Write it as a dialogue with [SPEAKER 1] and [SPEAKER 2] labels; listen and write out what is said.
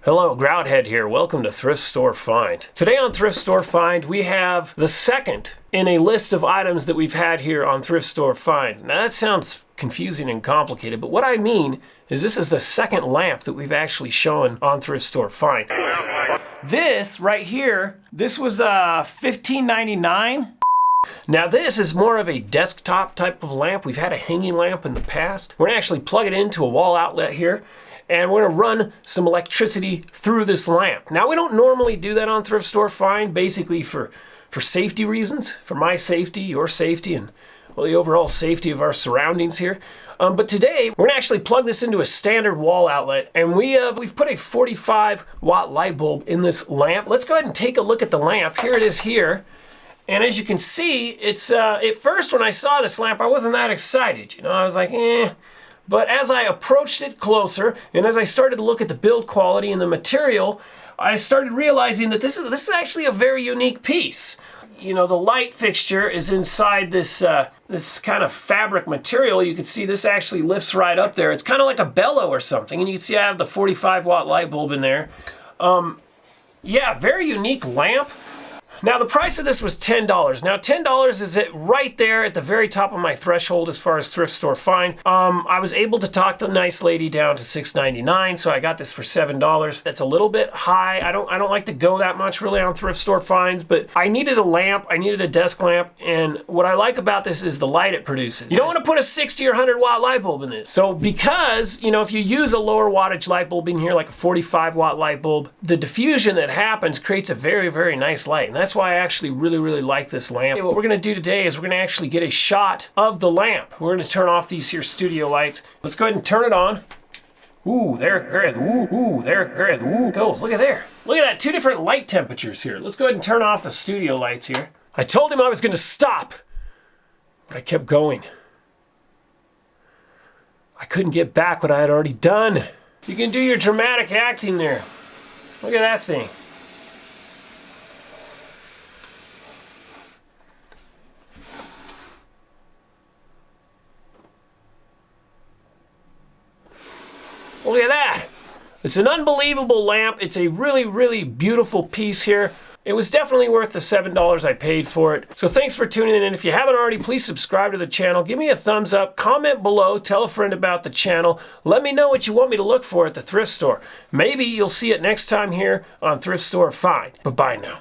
[SPEAKER 1] Hello, Grouthead here. Welcome to Thrift Store Find. Today on Thrift Store Find, we have the second in a list of items that we've had here on Thrift Store Find. Now that sounds confusing and complicated, but what I mean is this is the second lamp that we've actually shown on Thrift Store Find. This right here, this was $15.99. Now this is more of a desktop type of lamp. We've had a hanging lamp in the past. We're gonna actually plug it into a wall outlet here, and we're gonna run some electricity through this lamp. Now we don't normally do that on Thrift Store Find, basically for safety reasons, for my safety, your safety, and well, the overall safety of our surroundings here. But today we're gonna actually plug this into a standard wall outlet, and we've put a 45 watt light bulb in this lamp. Let's go ahead and take a look at the lamp. Here it is here. And as you can see, it's at first when I saw this lamp, I wasn't that excited. You know, I was like, eh. But as I approached it closer, and as I started to look at the build quality and the material, I started realizing that this is actually a very unique piece. You know, the light fixture is inside this this kind of fabric material. You can see this actually lifts right up there. It's kind of like a bellow or something, and you can see I have the 45 watt light bulb in there. Yeah, very unique lamp. Now the price of this was $10. Now $10 is it right there at the very top of my threshold as far as Thrift Store Find. I was able to talk the nice lady down to $6.99, so I got this for $7. That's a little bit high. I don't like to go that much really on Thrift Store Finds, but I needed a lamp, I needed a desk lamp, and what I like about this is the light it produces. You don't want to put a 60 or 100 watt light bulb in this. So because, you know, if you use a lower wattage light bulb in here, like a 45 watt light bulb, the diffusion that happens creates a very, very nice light. And that's why I actually really like this lamp. Okay, what we're gonna do today is we're gonna actually get a shot of the lamp. We're gonna turn off these here studio lights. Let's go ahead and turn it on. Ooh, there it goes. Look at there. Look at that, 2 different light temperatures here. Let's go ahead and turn off the studio lights here. I told him I was gonna stop, but I kept going. I couldn't get back what I had already done. You can do your dramatic acting there. Look at that thing. Look at that. It's an unbelievable lamp. It's a really beautiful piece here. It was definitely worth the $7 I paid for it. So thanks for tuning in. And if you haven't already, please subscribe to the channel. Give me a thumbs up, comment below, tell a friend about the channel. Let me know what you want me to look for at the thrift store. Maybe you'll see it next time here on Thrift Store Find. Bye-bye now.